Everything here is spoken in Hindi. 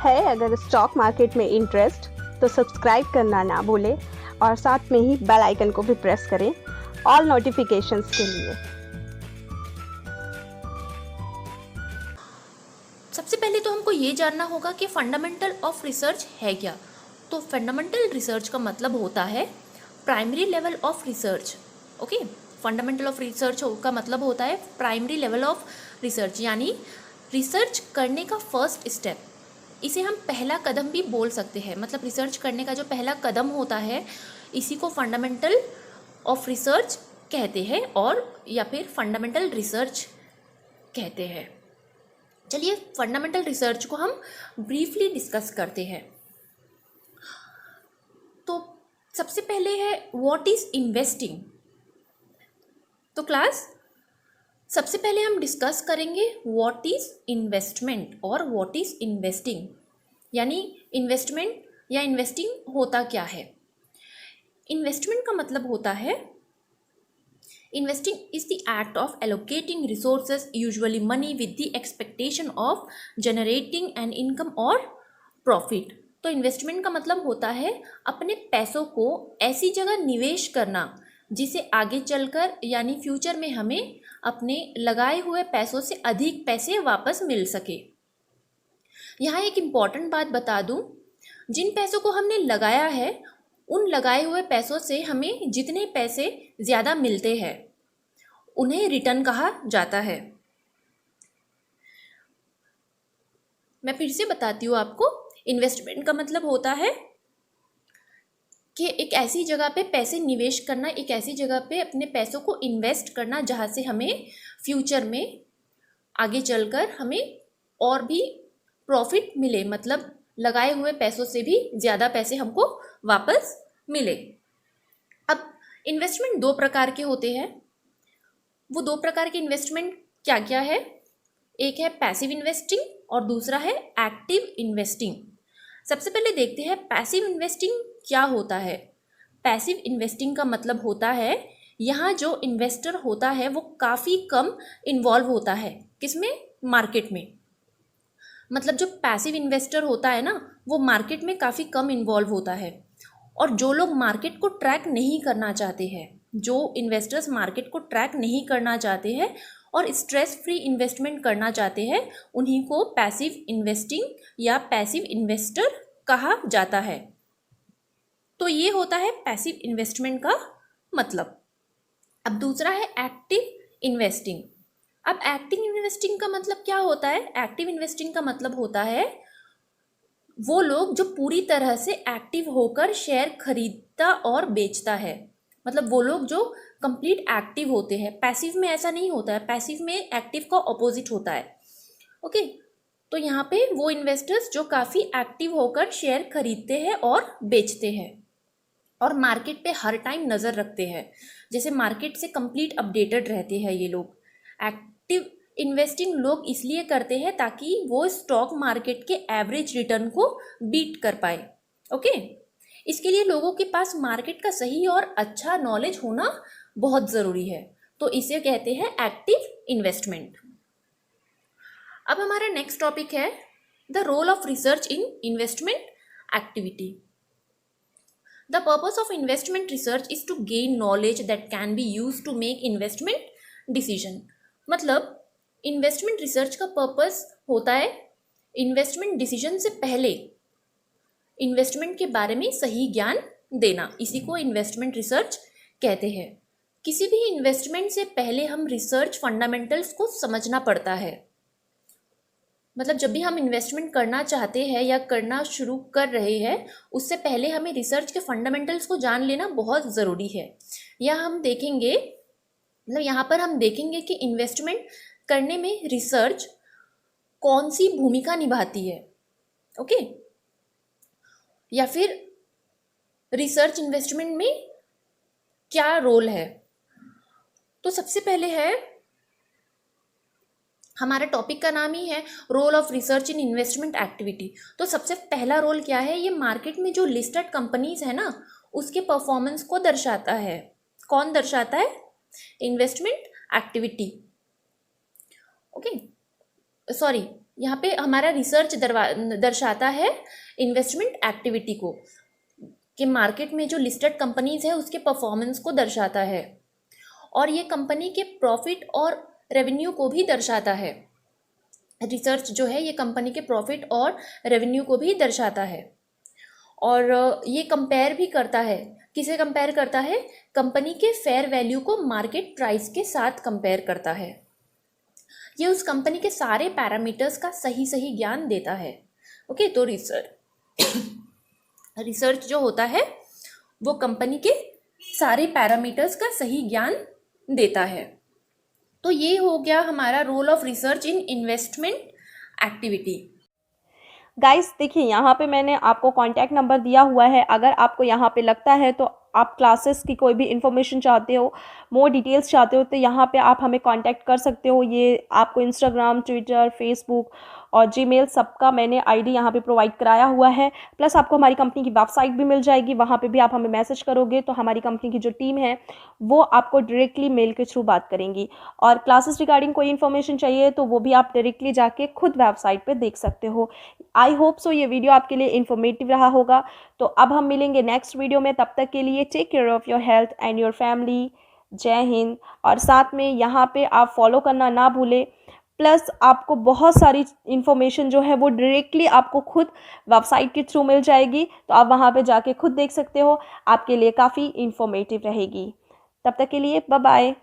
है अगर स्टॉक मार्केट में इंटरेस्ट तो सब्सक्राइब करना ना भूलें और साथ में ही बेल आइकन को भी प्रेस करें ऑल नोटिफिकेशंस के लिए। सबसे पहले तो हमको ये जानना होगा कि फंडामेंटल ऑफ रिसर्च है क्या। तो फंडामेंटल रिसर्च का मतलब होता है primary level of research. Okay, fundamental of research का मतलब होता है प्राइमरी लेवल ऑफ रिसर्च, यानी रिसर्च करने का फर्स्ट स्टेप। इसे हम पहला कदम भी बोल सकते हैं, मतलब रिसर्च करने का जो पहला कदम होता है इसी को फंडामेंटल ऑफ रिसर्च कहते हैं और या फिर फंडामेंटल रिसर्च कहते हैं। चलिए फंडामेंटल रिसर्च को हम ब्रीफली डिस्कस करते हैं। तो सबसे पहले है व्हाट इज इन्वेस्टिंग। तो क्लास सबसे पहले हम डिस्कस करेंगे व्हाट इज इन्वेस्टमेंट और व्हाट इज इन्वेस्टिंग, यानी इन्वेस्टमेंट या इन्वेस्टिंग होता क्या है। इन्वेस्टमेंट का मतलब होता है investing is the act of allocating resources, usually money, with the expectation of generating an income or profit। तो इन्वेस्टमेंट का मतलब होता है अपने पैसों को ऐसी जगह निवेश करना जिसे आगे चलकर यानी फ्यूचर में हमें अपने लगाए हुए पैसों से अधिक पैसे वापस मिल सके। यहाँ एक इम्पॉर्टेंट बात बता दूँ, जिन पैसों को हमने लगाया है उन लगाए हुए पैसों से हमें जितने पैसे ज़्यादा मिलते हैं उन्हें रिटर्न कहा जाता है। मैं फिर से बताती हूँ आपको, इन्वेस्टमेंट का मतलब होता है कि एक ऐसी जगह पे पैसे निवेश करना, एक ऐसी जगह पे अपने पैसों को इन्वेस्ट करना जहाँ से हमें फ्यूचर में आगे चलकर हमें और भी प्रॉफिट मिले, मतलब लगाए हुए पैसों से भी ज़्यादा पैसे हमको वापस मिले। अब इन्वेस्टमेंट दो प्रकार के होते हैं। वो दो प्रकार के इन्वेस्टमेंट क्या क्या है? एक है पैसिव इन्वेस्टिंग और दूसरा है एक्टिव इन्वेस्टिंग। सबसे पहले देखते हैं पैसिव इन्वेस्टिंग क्या होता है। पैसिव इन्वेस्टिंग का मतलब होता है यहाँ जो इन्वेस्टर होता है वो काफ़ी कम इन्वॉल्व होता है। किसमें? मार्केट में। मतलब जो पैसिव इन्वेस्टर होता है ना वो मार्केट में काफ़ी कम इन्वॉल्व होता है। और जो लोग मार्केट को ट्रैक नहीं करना चाहते हैं, जो इन्वेस्टर्स मार्केट को ट्रैक नहीं करना चाहते हैं और स्ट्रेस फ्री इन्वेस्टमेंट करना चाहते हैं, उन्हीं को पैसिव इन्वेस्टिंग या पैसिव इन्वेस्टर कहा जाता है। तो ये होता है पैसिव इन्वेस्टमेंट का मतलब। अब दूसरा है एक्टिव इन्वेस्टिंग। अब एक्टिव इन्वेस्टिंग का मतलब क्या होता है? एक्टिव इन्वेस्टिंग का मतलब होता है वो लोग जो पूरी तरह से एक्टिव होकर शेयर खरीदता और बेचता है, मतलब वो लोग जो कंप्लीट एक्टिव होते हैं। पैसिव में ऐसा नहीं होता है, पैसिव में एक्टिव का ऑपोजिट होता है। ओके, तो यहाँ पे वो इन्वेस्टर्स जो काफ़ी एक्टिव होकर शेयर खरीदते हैं और बेचते हैं और मार्केट पे हर टाइम नज़र रखते हैं, जैसे मार्केट से कंप्लीट अपडेटेड रहते हैं। ये लोग एक्टिव इन्वेस्टिंग लोग इसलिए करते हैं ताकि वो स्टॉक मार्केट के एवरेज रिटर्न को बीट कर पाए। ओके, इसके लिए लोगों के पास मार्केट का सही और अच्छा नॉलेज होना बहुत ज़रूरी है। तो इसे कहते हैं एक्टिव इन्वेस्टमेंट। अब हमारा नेक्स्ट टॉपिक है the role of research in investment activity. The purpose of investment research is to gain knowledge that can be use to make investment decision. मतलब इन्वेस्टमेंट रिसर्च का पर्पस होता है इन्वेस्टमेंट डिसीजन से पहले इन्वेस्टमेंट के बारे में सही ज्ञान देना। इसी को इन्वेस्टमेंट रिसर्च कहते हैं। किसी भी इन्वेस्टमेंट से पहले हम रिसर्च फंडामेंटल्स को समझना पड़ता है। मतलब जब भी हम इन्वेस्टमेंट करना चाहते हैं या करना शुरू कर रहे हैं उससे पहले हमें रिसर्च के फंडामेंटल्स को जान लेना बहुत ज़रूरी है। यह हम देखेंगे, मतलब यहाँ पर हम देखेंगे कि इन्वेस्टमेंट करने में रिसर्च कौन सी भूमिका निभाती है। ओके, या फिर रिसर्च इन्वेस्टमेंट में क्या रोल है। तो सबसे पहले है, हमारे टॉपिक का नाम ही है role of research in investment activity. तो सबसे पहला रोल क्या है? ये मार्केट में जो लिस्टेड कंपनीज है ना उसके परफॉर्मेंस को दर्शाता है। कौन दर्शाता है? Investment activity. ओके, सॉरी, यहाँ पे हमारा रिसर्च दर्शाता है इन्वेस्टमेंट एक्टिविटी को, कि मार्केट में जो लिस्टेड कंपनीज है उसके परफॉर्मेंस को दर्शाता है, और ये कंपनी के प्रॉफिट और रेवेन्यू को भी दर्शाता है। रिसर्च जो है ये कंपनी के प्रॉफिट और रेवेन्यू को भी दर्शाता है, और ये कंपेयर भी करता है। किसे कंपेयर करता है? कंपनी के फेयर वैल्यू को मार्केट प्राइस के साथ कंपेयर करता है। ये उस कंपनी के सारे पैरामीटर्स का सही सही ज्ञान देता है। ओके, तो रिसर्च जो होता है वो कंपनी के सारे पैरामीटर्स का सही ज्ञान देता है। तो ये हो गया हमारा role of research in investment activity. Guys देखिए, यहाँ पे मैंने आपको कॉन्टैक्ट नंबर दिया हुआ है। अगर आपको यहाँ पे लगता है तो आप क्लासेस की कोई भी इन्फॉर्मेशन चाहते हो, मोर डिटेल्स चाहते हो, तो यहाँ पे आप हमें कांटेक्ट कर सकते हो। ये आपको इंस्टाग्राम, ट्विटर, फेसबुक और जीमेल सबका मैंने आईडी यहाँ पे प्रोवाइड कराया हुआ है। प्लस आपको हमारी कंपनी की वेबसाइट भी मिल जाएगी, वहाँ पे भी आप हमें मैसेज करोगे तो हमारी कंपनी की जो टीम है वो आपको डायरेक्टली मेल के थ्रू बात करेंगी। और क्लासेस रिगार्डिंग कोई इन्फॉर्मेशन चाहिए तो वो भी आप डायरेक्टली जाके खुद वेबसाइट पर देख सकते हो। आई होप सो ये वीडियो आपके लिए इन्फॉर्मेटिव रहा होगा। तो अब हम मिलेंगे नेक्स्ट वीडियो में, तब तक के लिए take care of your health and your family. जय हिंद। और साथ में यहाँ पे आप फॉलो करना ना भूलें। प्लस आपको बहुत सारी इन्फॉर्मेशन जो है वो डायरेक्टली आपको खुद वेबसाइट के थ्रू मिल जाएगी, तो आप वहाँ पे जाके खुद देख सकते हो। आपके लिए काफ़ी इन्फॉर्मेटिव रहेगी। तब तक के लिए बाय बाय।